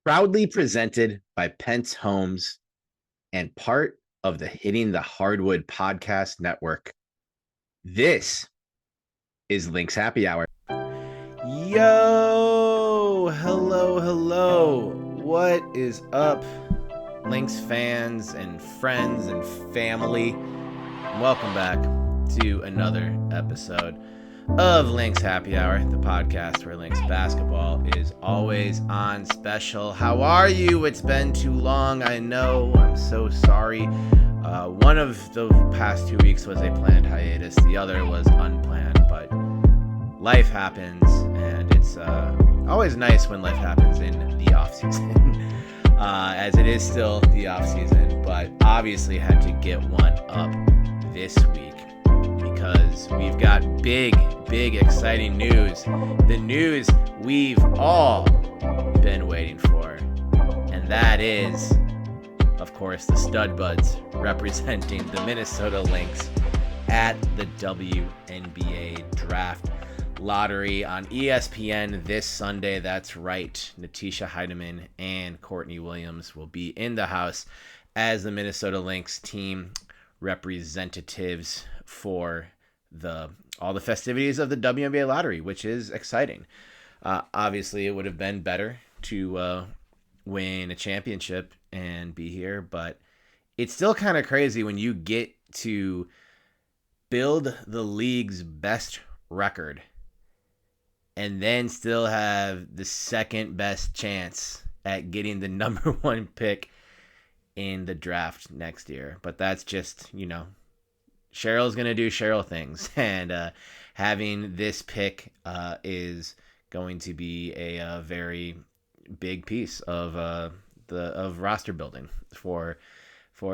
Proudly presented by Pence Homes and part of the Hitting the Hardwood podcast network. This is Lynx Happy Hour. Yo, hello. What is up, Lynx fans and friends and family? Welcome back to another episode of Lynx Happy Hour, the podcast where Lynx basketball is always on special. How are you? It's been too long. I know. I'm so sorry. One of the past 2 weeks was a planned hiatus. The other was unplanned, but life happens, and it's always nice when life happens in the off season, as it is still the off season. But obviously had to get one up this week because we've got big, exciting news. The news we've all been waiting for. And that is, of course, the StudBudz representing the Minnesota Lynx at the WNBA Draft lottery on ESPN this Sunday. That's right. Natisha Heidemann and Courtney Williams will be in the house as the Minnesota Lynx team representatives for all the festivities of the WNBA lottery, which is exciting. Obviously, it would have been better to win a championship and be here, but it's still kind of crazy when you get to build the league's best record and then still have the second best chance at getting the number one pick in the draft next year. But that's just, Cheryl's going to do Cheryl things. And having this pick is going to be a very big piece of roster building for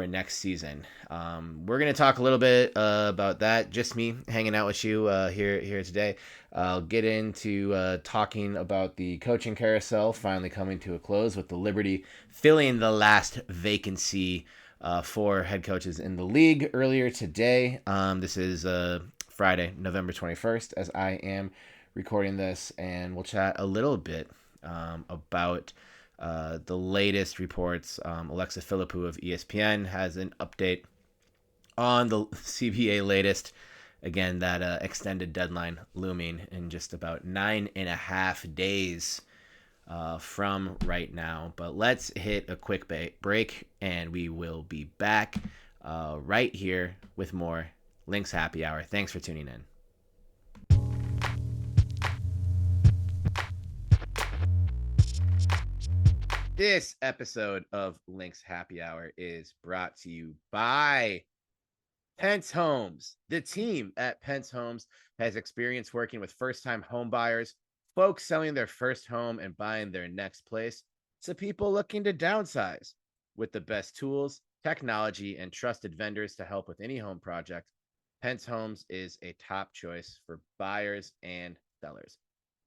next season. We're going to talk a little bit about that. Just me hanging out with you here today. I'll get into talking about the coaching carousel finally coming to a close with the Liberty filling the last vacancy for head coaches in the league earlier today. This is Friday, November 21st, as I am recording this, and we'll chat a little bit about the latest reports. Alexa Philippou of ESPN has an update on the CBA latest. Again, that extended deadline looming in just about 9.5 days from right now. But let's hit a quick break, and we will be back right here with more Lynx Happy Hour. Thanks for tuning in. This episode of Lynx Happy Hour is brought to you by Pence Homes. The team at Pence Homes has experience working with first-time home buyers, folks selling their first home and buying their next place, to people looking to downsize. With the best tools, technology, and trusted vendors to help with any home project, Pence Homes is a top choice for buyers and sellers.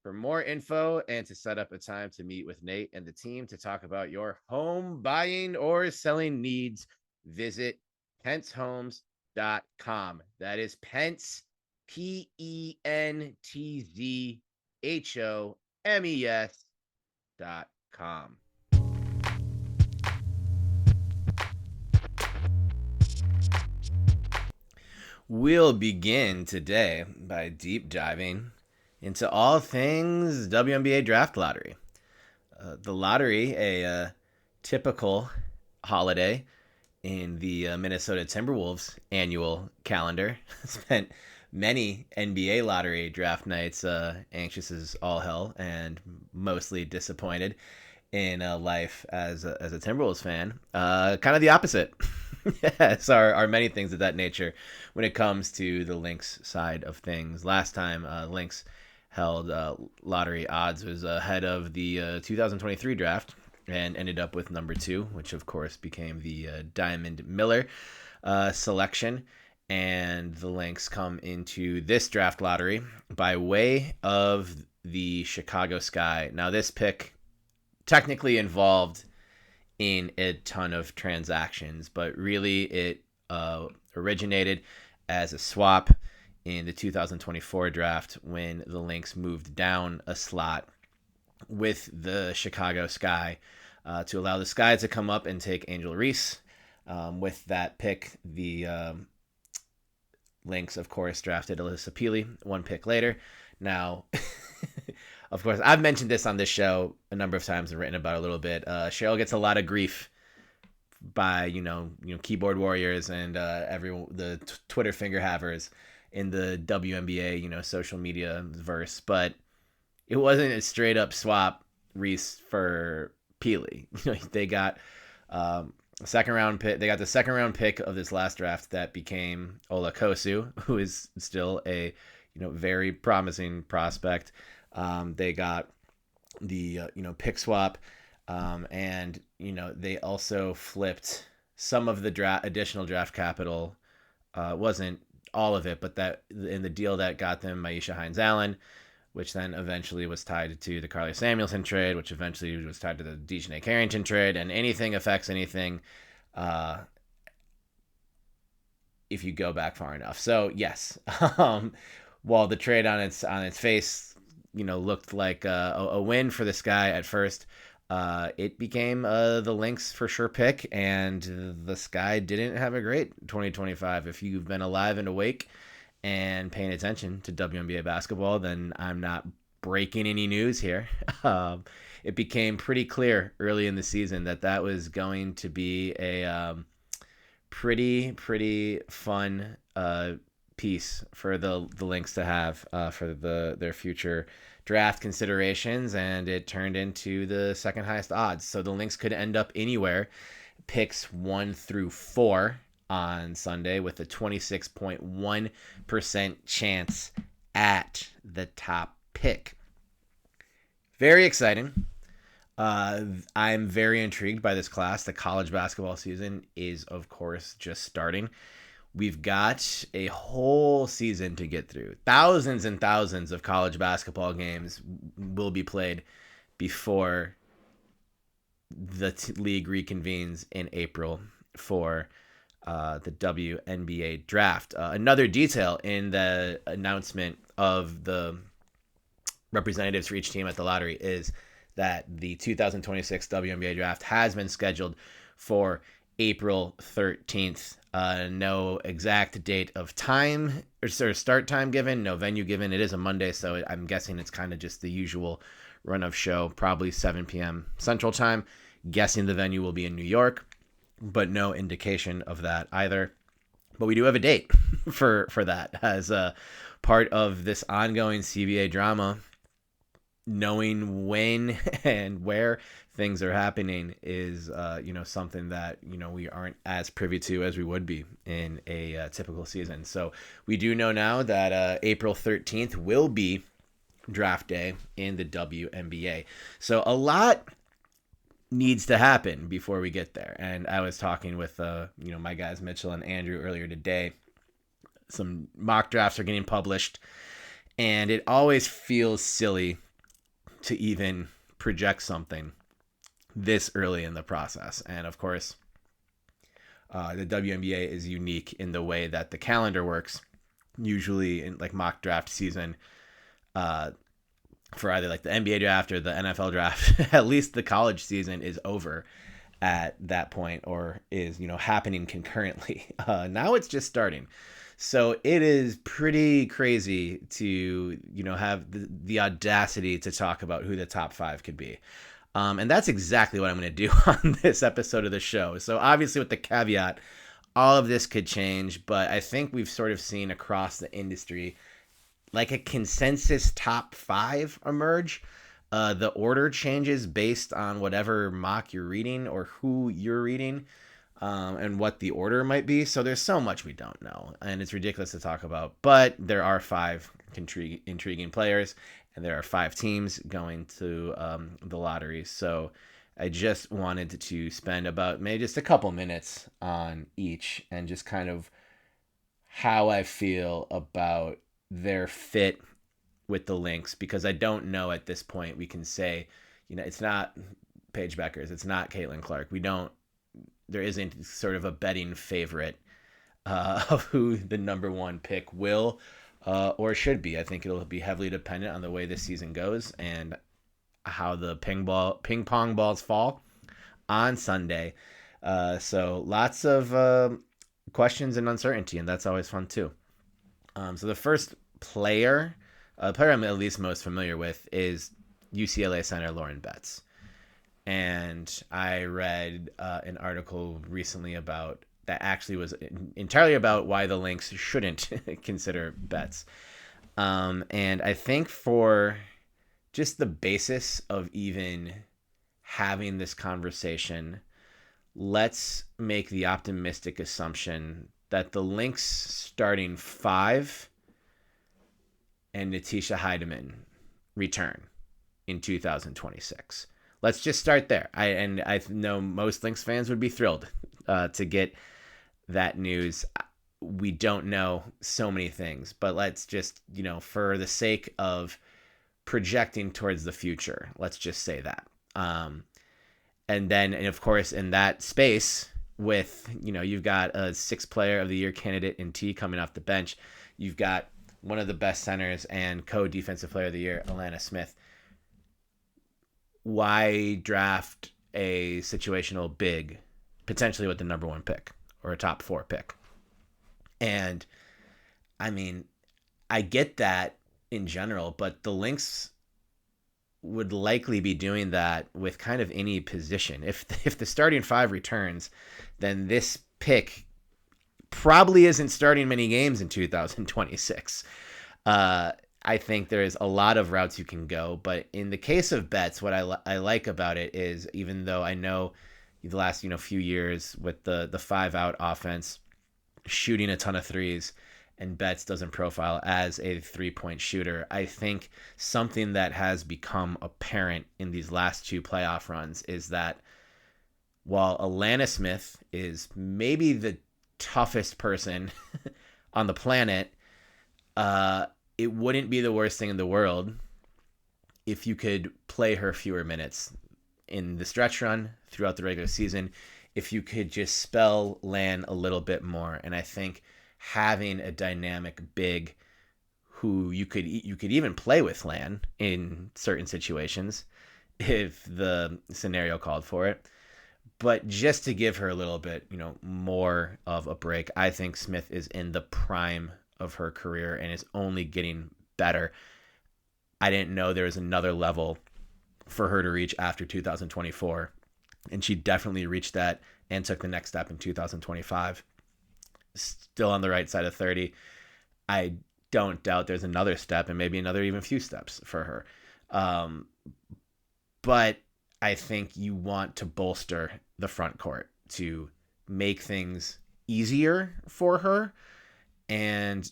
For more info and to set up a time to meet with Nate and the team to talk about your home buying or selling needs, visit PenceHomes.com. That is Pence, PentzHomes.com. We'll begin today by deep diving into all things WNBA Draft lottery. The lottery, a typical holiday in the Minnesota Timberwolves annual calendar, spent many NBA lottery draft nights anxious as all hell and mostly disappointed in life as a Timberwolves fan. Kind of the opposite. Yes, are many things of that nature when it comes to the Lynx side of things. Last time Lynx held lottery odds was ahead of the 2023 draft and ended up with number 2, which of course became the Diamond Miller selection. And the Lynx come into this draft lottery by way of the Chicago Sky. Now, this pick technically involved in a ton of transactions, but really it originated as a swap in the 2024 draft when the Lynx moved down a slot with the Chicago Sky to allow the Sky to come up and take Angel Reese. With that pick, the Lynx, of course, drafted Alyssa Peely one pick later. Now, of course, I've mentioned this on this show a number of times and written about it a little bit. Cheryl gets a lot of grief by keyboard warriors and everyone, the Twitter finger havers in the WNBA social media verse, but it wasn't a straight up swap Reese for Peely. They got second round pick. They got the second round pick of this last draft that became Ola Kosu, who is still a very promising prospect. They got the pick swap. And they also flipped some of the additional draft capital. Wasn't all of it, but that in the deal that got them Maisha Hines-Allen, which then eventually was tied to the Carly Samuelson trade, which eventually was tied to the Dejanay Carrington trade, and anything affects anything if you go back far enough. So yes, while the trade on its face, looked like a win for the Sky at first. It became the Lynx for sure pick, and the Sky didn't have a great 2025. If you've been alive and awake and paying attention to WNBA basketball, then I'm not breaking any news here. It became pretty clear early in the season that was going to be a pretty fun piece for the Lynx to have for their future draft considerations, and it turned into the second highest odds. So the Lynx could end up anywhere, picks 1 through 4 on Sunday, with a 26.1% chance at the top pick. Very exciting. I'm very intrigued by this class. The college basketball season is, of course, just starting. We've got a whole season to get through. Thousands and thousands of college basketball games will be played before the league reconvenes in April for the WNBA Draft. Another detail in the announcement of the representatives for each team at the lottery is that the 2026 WNBA Draft has been scheduled for April 13th. No exact date of time or start time given, no venue given. It is a Monday, so I'm guessing it's kind of just the usual run of show, probably 7 p.m. Central Time. Guessing the venue will be in New York, but no indication of that either. But we do have a date for that as a part of this ongoing CBA drama. Knowing when and where things are happening is, something that, we aren't as privy to as we would be in a typical season. So we do know now that April 13th will be draft day in the WNBA. So a lot needs to happen before we get there. And I was talking with, my guys, Mitchell and Andrew, earlier today. Some mock drafts are getting published, and it always feels silly to even project something this early in the process. And of course, the WNBA is unique in the way that the calendar works. Usually in like mock draft season, for either like the NBA draft or the NFL draft, at least the college season is over at that point, or is, happening concurrently. Now it's just starting. So it is pretty crazy to, have the audacity to talk about who the top 5 could be. And that's exactly what I'm going to do on this episode of the show. So obviously with the caveat, all of this could change, but I think we've sort of seen across the industry like a consensus top 5 emerge. The order changes based on whatever mock you're reading or who you're reading. And what the order might be. So there's so much we don't know, and it's ridiculous to talk about, but there are 5 intriguing players, and there are 5 teams going to the lottery. So I just wanted to spend about maybe just a couple minutes on each and just kind of how I feel about their fit with the Lynx, because I don't know at this point we can say, it's not Paige Beckers, it's not Caitlin Clark. There isn't sort of a betting favorite of who the number 1 pick will or should be. I think it'll be heavily dependent on the way this season goes and how the ping pong balls fall. on Sunday. So lots of questions and uncertainty, and that's always fun too. So the first player I'm at least most familiar with is UCLA center Lauren Betts. And I read an article recently about that actually was entirely about why the Lynx shouldn't consider Betts. And I think for just the basis of even having this conversation, let's make the optimistic assumption that the Lynx starting five and Natisha Heidemann return in 2026. Let's just start there. I know most Lynx fans would be thrilled to get that news. We don't know so many things, but let's just, for the sake of projecting towards the future, let's just say that. And then, and of course, in that space with, you've got a 6th player of the year candidate in T coming off the bench. You've got one of the best centers and co-defensive player of the year, Alana Smith. Why draft a situational big, potentially with the number 1 pick or a top 4 pick? And I mean, I get that in general, but the Lynx would likely be doing that with kind of any position. If the starting 5 returns, then this pick probably isn't starting many games in 2026. I think there's a lot of routes you can go, but in the case of Betts, what I like about it is, even though I know the last few years with the 5-out offense, shooting a ton of threes, and Betts doesn't profile as a 3-point shooter, I think something that has become apparent in these last 2 playoff runs is that while Alana Smith is maybe the toughest person on the planet, it wouldn't be the worst thing in the world if you could play her fewer minutes in the stretch run throughout the regular season, if you could just spell Lan a little bit more. And I think having a dynamic big who you could even play with Lan in certain situations if the scenario called for it, but just to give her a little bit, more of a break. I think Smith is in the prime of her career and is only getting better. I didn't know there was another level for her to reach after 2024, and she definitely reached that and took the next step in 2025. Still on the right side of 30. I don't doubt there's another step and maybe another even few steps for her. But I think you want to bolster the front court to make things easier for her, and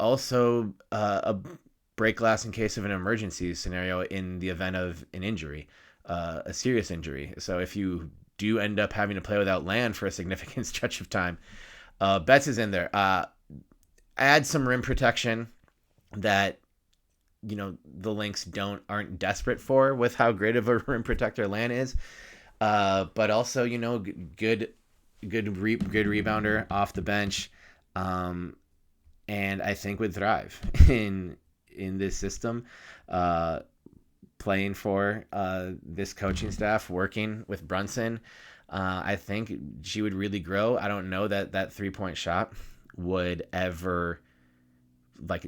also a break glass in case of an emergency scenario in the event of an injury, a serious injury. So if you do end up having to play without Lan for a significant stretch of time, Betts is in there. Add some rim protection that the Lynx aren't desperate for with how great of a rim protector Lan is, but also good rebounder off the bench, and I think would thrive in this system, playing for this coaching staff, working with Brunson. I think she would really grow. I don't know that 3-point shot would ever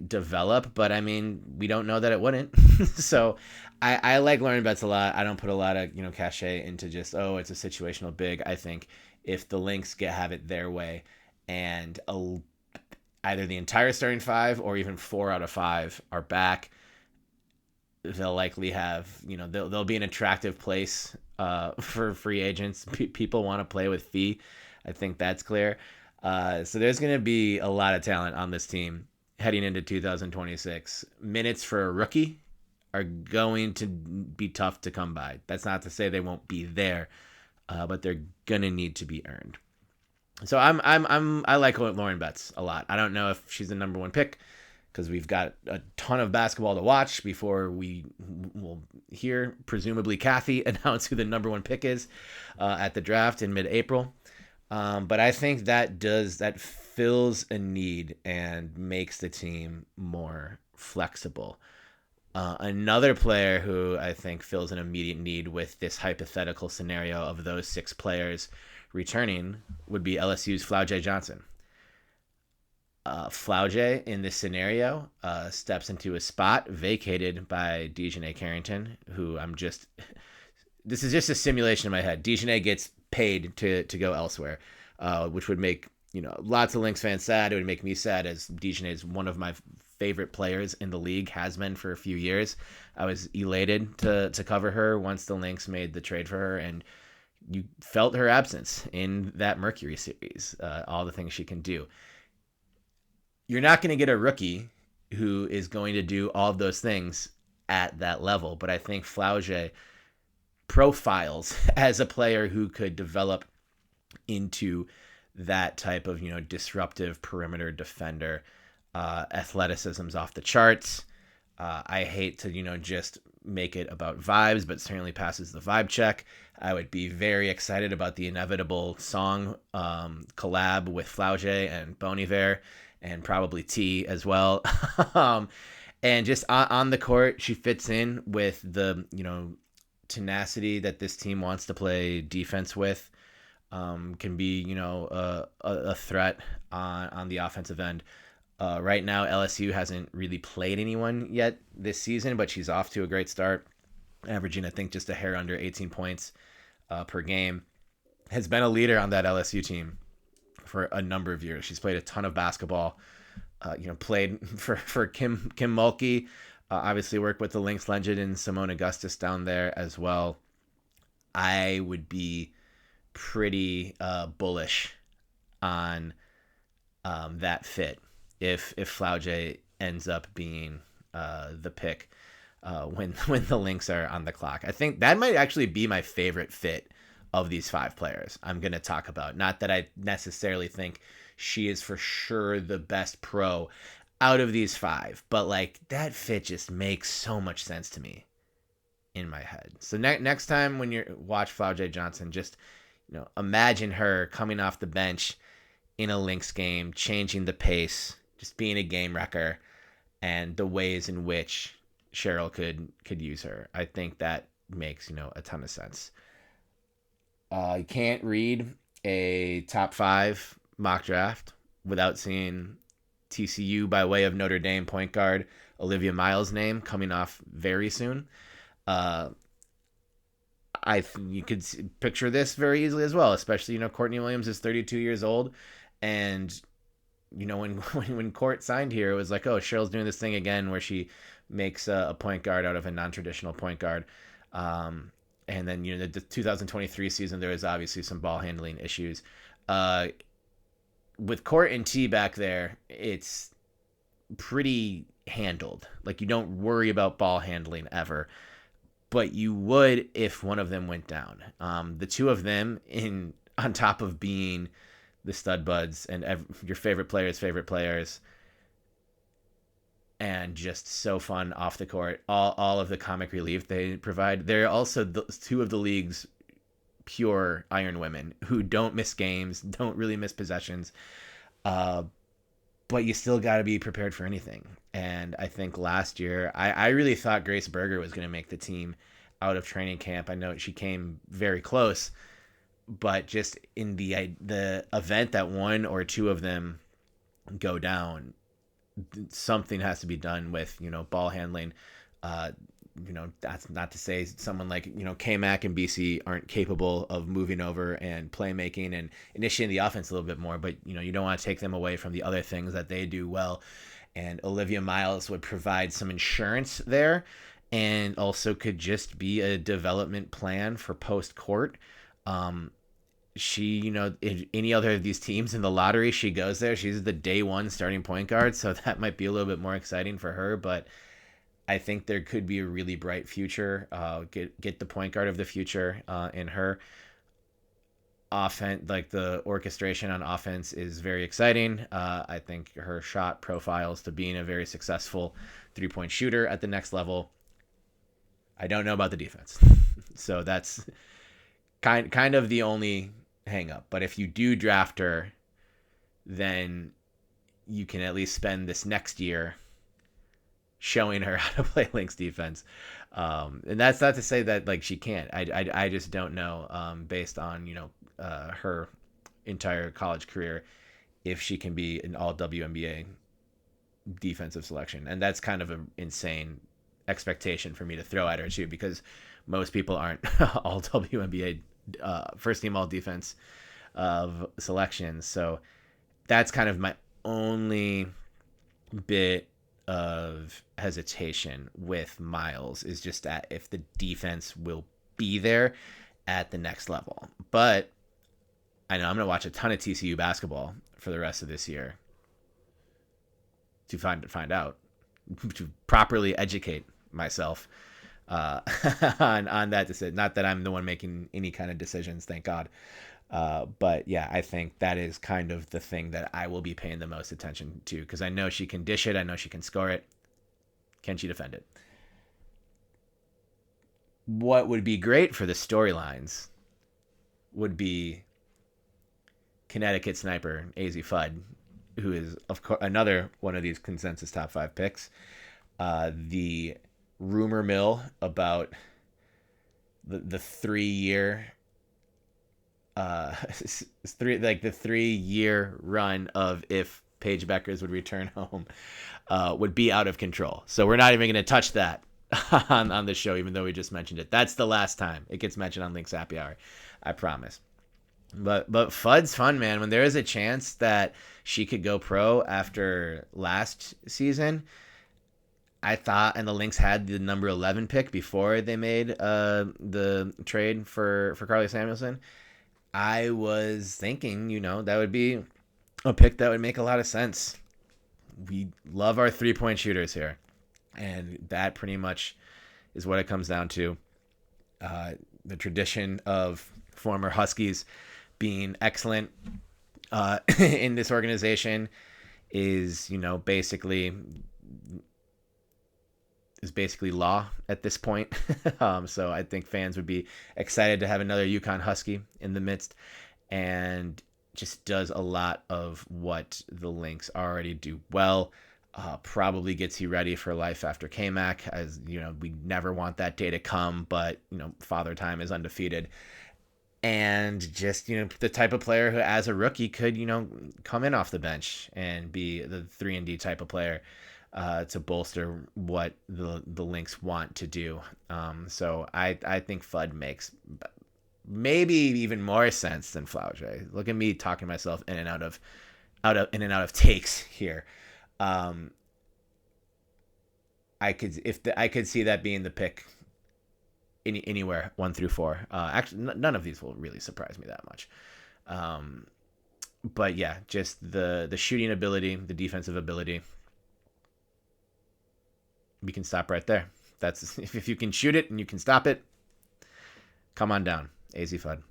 develop, but I mean, we don't know that it wouldn't. So I like Lauren Betts a lot. I don't put a lot of cachet into just it's a situational big. I think if the Lynx have it their way and either the entire starting 5 or even 4 out of 5 are back, they'll likely have they'll be an attractive place for free agents. People want to play with Fee. I think that's clear. So there's going to be a lot of talent on this team heading into 2026. Minutes for a rookie are going to be tough to come by. That's not to say they won't be there, but they're going to need to be earned. So I like Lauren Betts a lot. I don't know if she's the number 1 pick because we've got a ton of basketball to watch before we will hear presumably Kathy announce who the number 1 pick is at the draft in mid-April. But I think that fills a need and makes the team more flexible. Another player who I think fills an immediate need with this hypothetical scenario of those 6 players returning would be LSU's Flau'jae Johnson. Flau'jae in this scenario steps into a spot vacated by Dejanay Carrington, who I'm just. This is just a simulation in my head. Dejanay gets paid to go elsewhere, which would make lots of Lynx fans sad. It would make me sad, as Dejanay is one of my favorite players in the league, has been for a few years. I was elated to cover her once the Lynx made the trade for her, and you felt her absence in that Mercury series, all the things she can do. You're not going to get a rookie who is going to do all of those things at that level, but I think Flau'jae profiles as a player who could develop into that type of disruptive perimeter defender. Athleticism's off the charts. I hate to just make it about vibes, but certainly passes the vibe check. I would be very excited about the inevitable song collab with Flau'jae and Bon Iver, and probably T as well. And just on the court, she fits in with the tenacity that this team wants to play defense with. Can be a threat on the offensive end. Right now, LSU hasn't really played anyone yet this season, but she's off to a great start, averaging I think just a hair under 18 points per game. Has been a leader on that LSU team for a number of years. She's played a ton of basketball. Played for Kim Mulkey. Obviously worked with the Lynx legend and Simone Augustus down there as well. I would be pretty bullish on that fit if Flau'jae ends up being the pick when the Lynx are on the clock. I think that might actually be my favorite fit of these 5 players I'm going to talk about. Not that I necessarily think she is for sure the best pro out of these 5, but like that fit just makes so much sense to me in my head. So next time when you watch Flau'jae Johnson, just imagine her coming off the bench in a Lynx game, changing the pace, just being a game wrecker, and the ways in which Cheryl could use her. I think that makes a ton of sense. You can't read a top 5 mock draft without seeing TCU by way of Notre Dame point guard Olivia Miles' name coming off very soon. You could picture this very easily as well, especially Courtney Williams is 32 years old, and when Court signed here, it was like, oh, Cheryl's doing this thing again where she makes a point guard out of a non-traditional point guard. And then the 2023 season, there was obviously some ball handling issues. With Court and T back there, it's pretty handled. Like, you don't worry about ball handling ever, but you would if one of them went down. The two of them, on top of being the StudBudz and your favorite players, and just so fun off the court, all of the comic relief they provide. They're also 2 of the league's pure iron women who don't miss games, don't really miss possessions, but you still got to be prepared for anything. And I think last year, I really thought Grace Berger was going to make the team out of training camp. I know she came very close, but just in the event that 1 or 2 of them go down, something has to be done with ball handling. That's not to say someone like K-Mac and BC aren't capable of moving over and playmaking and initiating the offense a little bit more, but you don't want to take them away from the other things that they do well. And Olivia Miles would provide some insurance there, and also could just be a development plan for post court. She, in any other of these teams in the lottery, she goes there. She's the day 1 starting point guard, so that might be a little bit more exciting for her. But I think there could be a really bright future. Get the point guard of the future in her. Offense, like the orchestration on offense, is very exciting. I think her shot profiles to being a very successful 3-point shooter at the next level. I don't know about the defense, so that's kind of the only hang up. But if you do draft her, then you can at least spend this next year showing her how to play Lynx defense. And that's not to say that like she can't. I just don't know, based on her entire college career, if she can be an all WNBA defensive selection. And that's kind of an insane expectation for me to throw at her too, because most people aren't all WNBA first team all defense of selections. So that's kind of my only bit of hesitation with Miles, is just that if the defense will be there at the next level. But I know I'm going to watch a ton of TCU basketball for the rest of this year to find out, to properly educate myself on that decision. Not that I'm the one making any kind of decisions, thank God. But yeah, I think that is kind of the thing that I will be paying the most attention to, because I know she can dish it. I know she can score it. Can she defend it? What would be great for the storylines would be Connecticut sniper AZ Fudd, who is of course another one of these consensus top 5 picks. The rumor mill about the 3-year the 3-year run of if Paige Beckers would return home would be out of control. So we're not even going to touch that on the show, even though we just mentioned it. That's the last time it gets mentioned on Lynx Happy Hour, I promise. But Fudd's fun, man. When there is a chance that she could go pro after last season, I thought, and the Lynx had the number 11 pick before they made the trade for Carly Samuelson. I was thinking, that would be a pick that would make a lot of sense. We love our 3-point shooters here, and that pretty much is what it comes down to. The tradition of former Huskies being excellent in this organization is basically law at this point. So I think fans would be excited to have another UConn Husky in the midst, and just does a lot of what the Lynx already do well. Probably gets you ready for life after KMAC, as we never want that day to come, but Father Time is undefeated. And just, the type of player who as a rookie could, come in off the bench and be the 3-and-D type of player to bolster what the Lynx want to do. So I think Fudd makes maybe even more sense than Flaugier. Look at me talking myself in and out of takes here. I could see that being the pick anywhere 1 through 4. Actually, none of these will really surprise me that much. But yeah, just the shooting ability, the defensive ability. We can stop right there. That's if you can shoot it and you can stop it, come on down, AZ Fudd.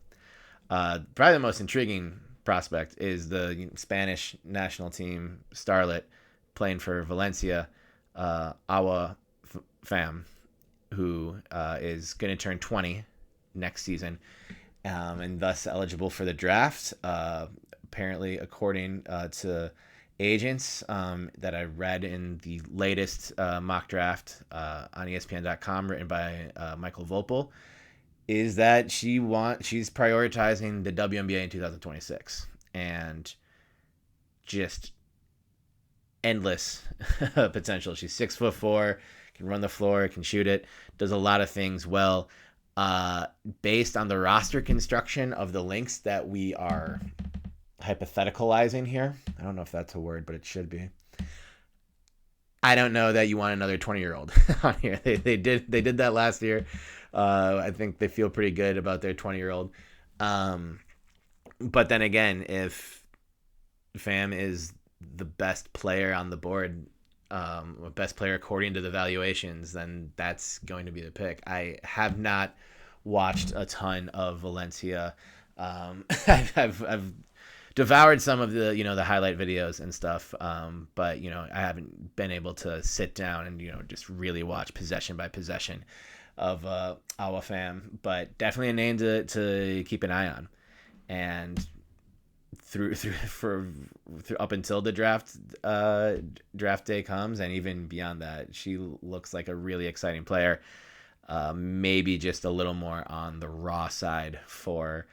Probably the most intriguing prospect is the Spanish national team starlet playing for Valencia, Awa Pham, who is going to turn 20 next season, and thus eligible for the draft. Apparently, according to agents that I read in the latest mock draft on ESPN.com, written by Michael Vopel, is that she's prioritizing the WNBA in 2026, and just endless potential. She's 6'4", can run the floor, can shoot it, does a lot of things well. Based on the roster construction of the Lynx that we are hypotheticalizing here, I don't know if that's a word, but it should be. I don't know that you want another 20-year-old on here. They did that last year. I think they feel pretty good about their 20-year-old. But then again, if Pham is the best player on the board, best player according to the valuations, then that's going to be the pick. I have not watched a ton of Valencia. I've devoured some of the the highlight videos and stuff, but I haven't been able to sit down and just really watch possession by possession of Awa Pham. But definitely a name to keep an eye on. And up until the draft day comes, and even beyond that. She looks like a really exciting player. Maybe just a little more on the raw side for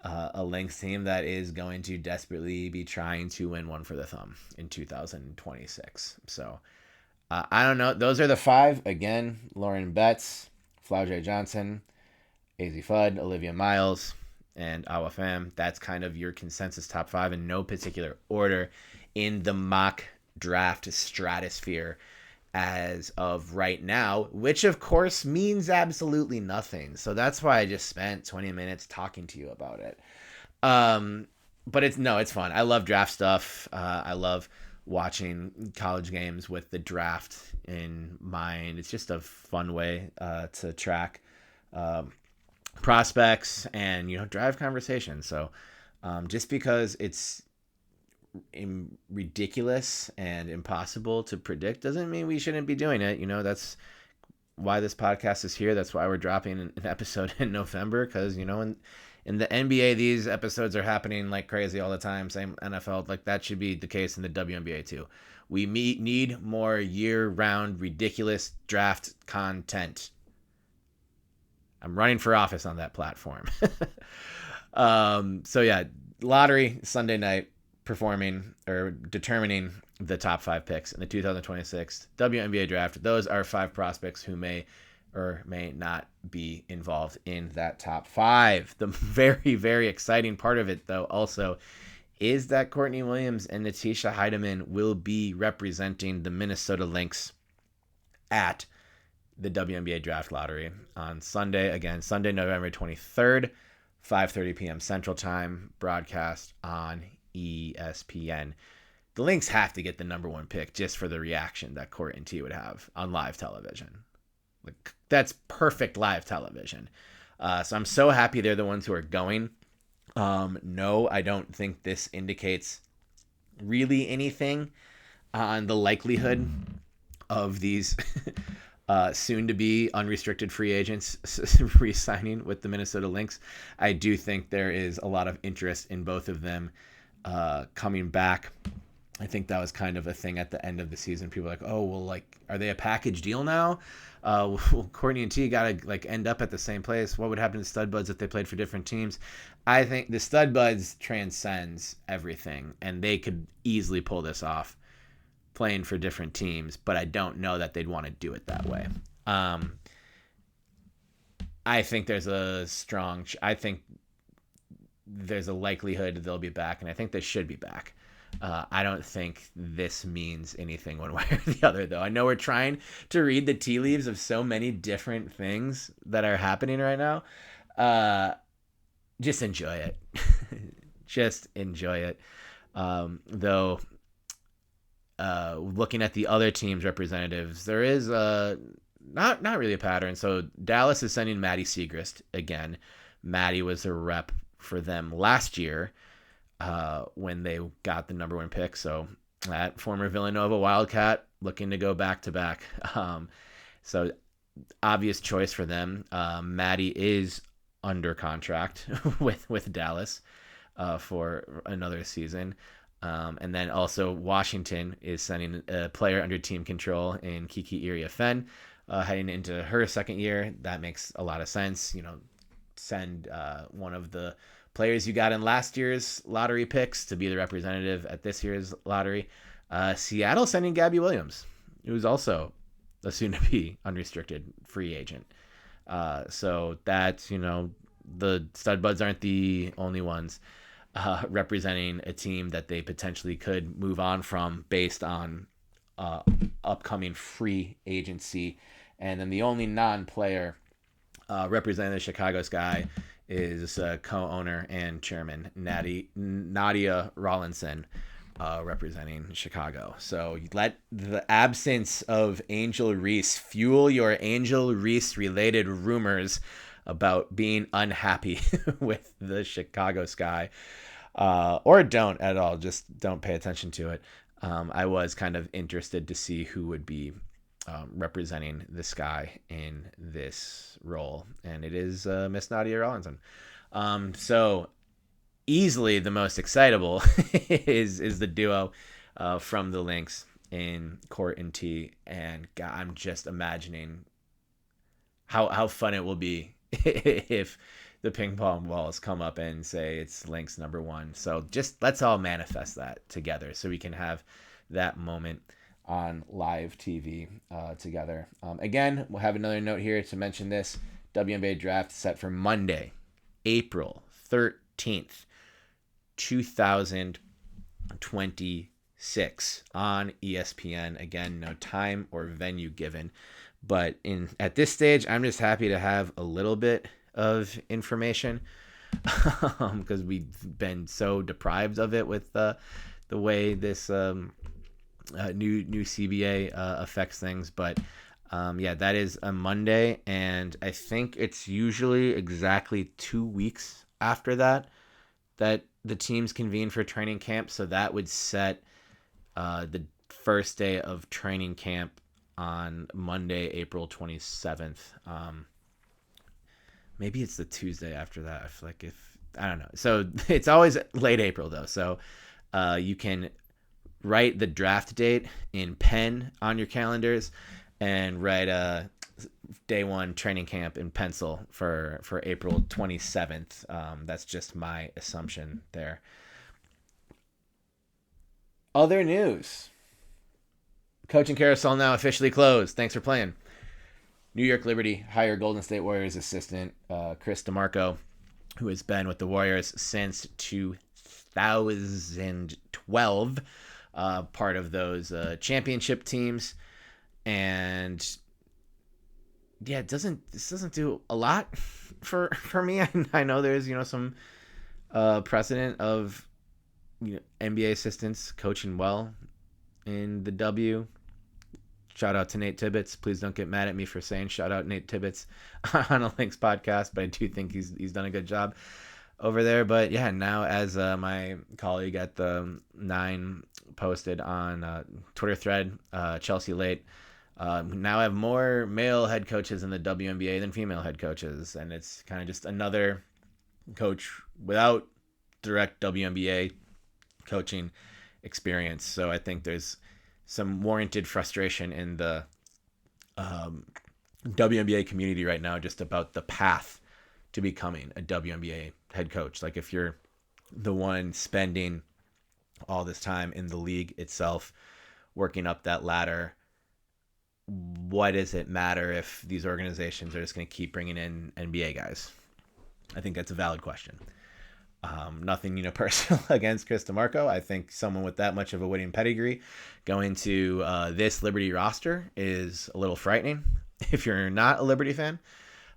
a Lynx team that is going to desperately be trying to win one for the thumb in 2026. So I don't know. Those are the five. Again, Lauren Betts, Flauja Johnson, AZ Fudd, Olivia Miles, and Awa Pham. That's kind of your consensus top five in no particular order in the mock draft stratosphere as of right now, which of course means absolutely nothing. So that's why I just spent 20 minutes talking to you about it. But it's fun. I love draft stuff. I love watching college games with the draft in mind. It's just a fun way to track prospects and drive conversation. So just because it's ridiculous and impossible to predict doesn't mean we shouldn't be doing it. That's why this podcast is here. That's why we're dropping an episode in November, because in the NBA these episodes are happening like crazy all the time. Same NFL, like that should be the case in the WNBA too. We need more year-round ridiculous draft content. I'm running for office on that platform. So yeah, lottery Sunday night, performing or determining the top five picks in the 2026 WNBA draft. Those are five prospects who may or may not be involved in that top five. The very, very exciting part of it, though, also is that Courtney Williams and Natisha Heidemann will be representing the Minnesota Lynx at the WNBA draft lottery on Sunday. Again, Sunday, November 23rd, 5:30 p.m. Central Time, broadcast on ESPN. The Lynx have to get the number one pick just for the reaction that Court and T would have on live television. Like, that's perfect live television. So I'm so happy they're the ones who are going. No, I don't think this indicates really anything on the likelihood of these soon-to-be unrestricted free agents re-signing with the Minnesota Lynx. I do think there is a lot of interest in both of them coming back. I think that was kind of a thing at the end of the season. People were like, oh, well, like, are they a package deal now? Well, Courtney and T got to like end up at the same place. What would happen to StudBudz if they played for different teams? I think the StudBudz transcends everything, and they could easily pull this off playing for different teams, but I don't know that they'd want to do it that way. I think there's a likelihood they'll be back, and I think they should be back. I don't think this means anything one way or the other, though. I know we're trying to read the tea leaves of so many different things that are happening right now. Just enjoy it. Just enjoy it. Though, looking at the other team's representatives, there is not really a pattern. So Dallas is sending Maddie Siegrist again. Maddie was a rep for them last year when they got the number one pick. So that former Villanova Wildcat looking to go back to back. So obvious choice for them. Maddie is under contract with Dallas for another season. And then also Washington is sending a player under team control in Kiki Iriafen, heading into her second year. That makes a lot of sense. Send one of the players you got in last year's lottery picks to be the representative at this year's lottery. Seattle sending Gabby Williams, who's also a soon-to-be unrestricted free agent. So that's, the StudBudz aren't the only ones representing a team that they potentially could move on from based on upcoming free agency. And then the only non-player representing the Chicago Sky is co-owner and chairman Nadia Rawlinson, representing Chicago. So let the absence of Angel Reese fuel your Angel Reese related rumors about being unhappy with the Chicago Sky, or don't at all. Just don't pay attention to it. I was kind of interested to see who would be representing the Sky in this role, and it is Miss Nadia Rawlinson. So easily the most excitable is the duo from the Lynx in Court and T. And God, I'm just imagining how fun it will be if the ping pong balls come up and say it's Lynx number one. So just let's all manifest that together so we can have that moment on live TV together. Again, we'll have another note here to mention this. WNBA Draft set for Monday, April 13th, 2026 on ESPN. Again, no time or venue given. But at this stage, I'm just happy to have a little bit of information because we've been so deprived of it with the way this new CBA affects things. But that is a Monday, and I think it's usually exactly 2 weeks after that the teams convene for training camp. So that would set the first day of training camp on Monday, April 27th. Maybe it's the Tuesday after that. I feel like I don't know. So it's always late April though. So you can write the draft date in pen on your calendars and write day one training camp in pencil for April 27th. That's just my assumption there. Other news. Coaching carousel now officially closed. Thanks for playing. New York Liberty hired Golden State Warriors assistant Chris DeMarco, who has been with the Warriors since 2012, part of those championship teams. And yeah, this doesn't do a lot for me. I know there's some precedent of NBA assistants coaching well in the W. Shout out to Nate Tibbetts. Please don't get mad at me for saying shout out Nate Tibbetts on a Lynx podcast, but I do think he's done a good job over there. But yeah, now as my colleague at the 9 posted on Twitter thread, Chelsea Late, now I have more male head coaches in the WNBA than female head coaches, and it's kind of just another coach without direct WNBA coaching experience. So I think there's some warranted frustration in the WNBA community right now just about the path to becoming a WNBA head coach. Like if you're the one spending all this time in the league itself, working up that ladder, what does it matter if these organizations are just going to keep bringing in NBA guys? I think that's a valid question. Nothing, personal against Chris DeMarco. I think someone with that much of a winning pedigree going to this Liberty roster is a little frightening. If you're not a Liberty fan,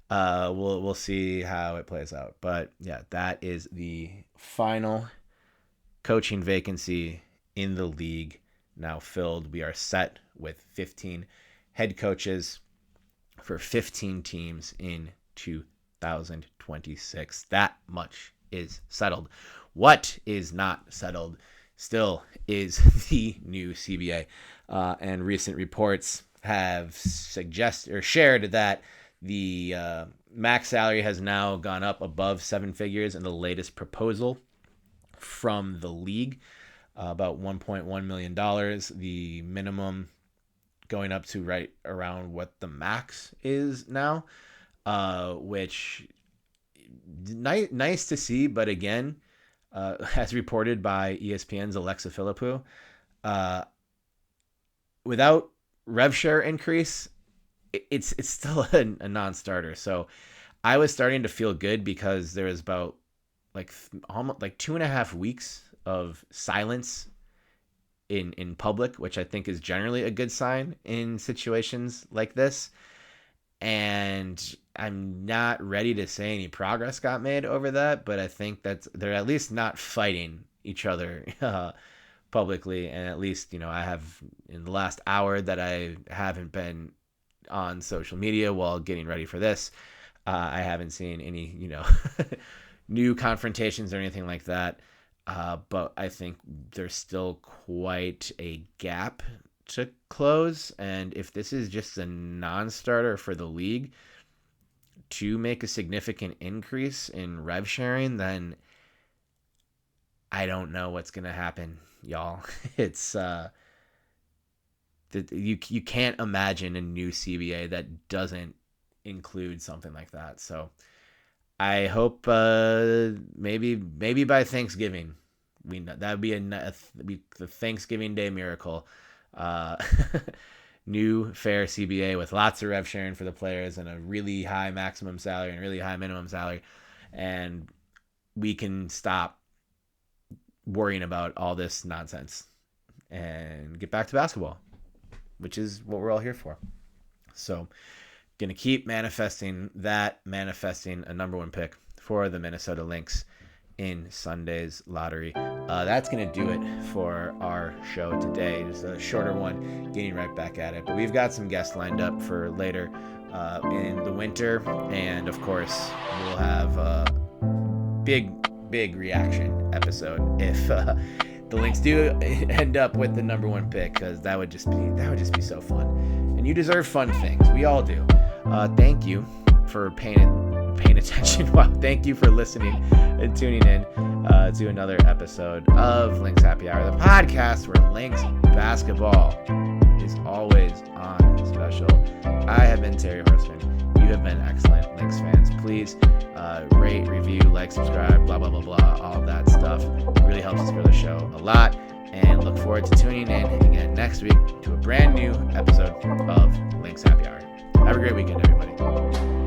we'll see how it plays out. But yeah, that is the final coaching vacancy in the league now filled. We are set with 15 head coaches for 15 teams in 2026. That much is settled. What is not settled still is the new CBA. And recent reports have shared that the max salary has now gone up above 7 figures in the latest proposal from the league, about $1.1 million. The minimum going up to right around what the max is now, which nice to see, but again, as reported by ESPN's Alexa Philippou, without rev share increase, it's still a non-starter. So I was starting to feel good because there was about almost 2.5 weeks of silence in public, which I think is generally a good sign in situations like this. And I'm not ready to say any progress got made over that, but I think that they're at least not fighting each other publicly. And at least, I have in the last hour that I haven't been on social media while getting ready for this, I haven't seen any, new confrontations or anything like that. But I think there's still quite a gap to close. And if this is just a non-starter for the league to make a significant increase in rev sharing, then I don't know what's going to happen, y'all. It's you can't imagine a new CBA that doesn't include something like that. So I hope maybe by Thanksgiving that would be the Thanksgiving Day miracle. New fair CBA with lots of rev sharing for the players and a really high maximum salary and a really high minimum salary, and we can stop worrying about all this nonsense and get back to basketball, which is what we're all here for. So gonna keep manifesting a number one pick for the Minnesota Lynx in Sunday's lottery. That's gonna do it for our show today. Just a shorter one, getting right back at it, but we've got some guests lined up for later in the winter, and of course we'll have a big reaction episode if the Lynx do end up with the number one pick, because that would just be so fun, and you deserve fun things. We all do. Thank you for paying attention. Wow, thank you for listening and tuning in to another episode of Lynx Happy Hour, the podcast where Lynx basketball is always on special. I have been Terry Horseman. You have been excellent, Lynx fans. Please rate, review, like, subscribe, blah, blah, blah, blah, all that stuff. It really helps us grow the show a lot. And look forward to tuning in again next week to a brand new episode of Lynx Happy Hour. Have a great weekend, everybody.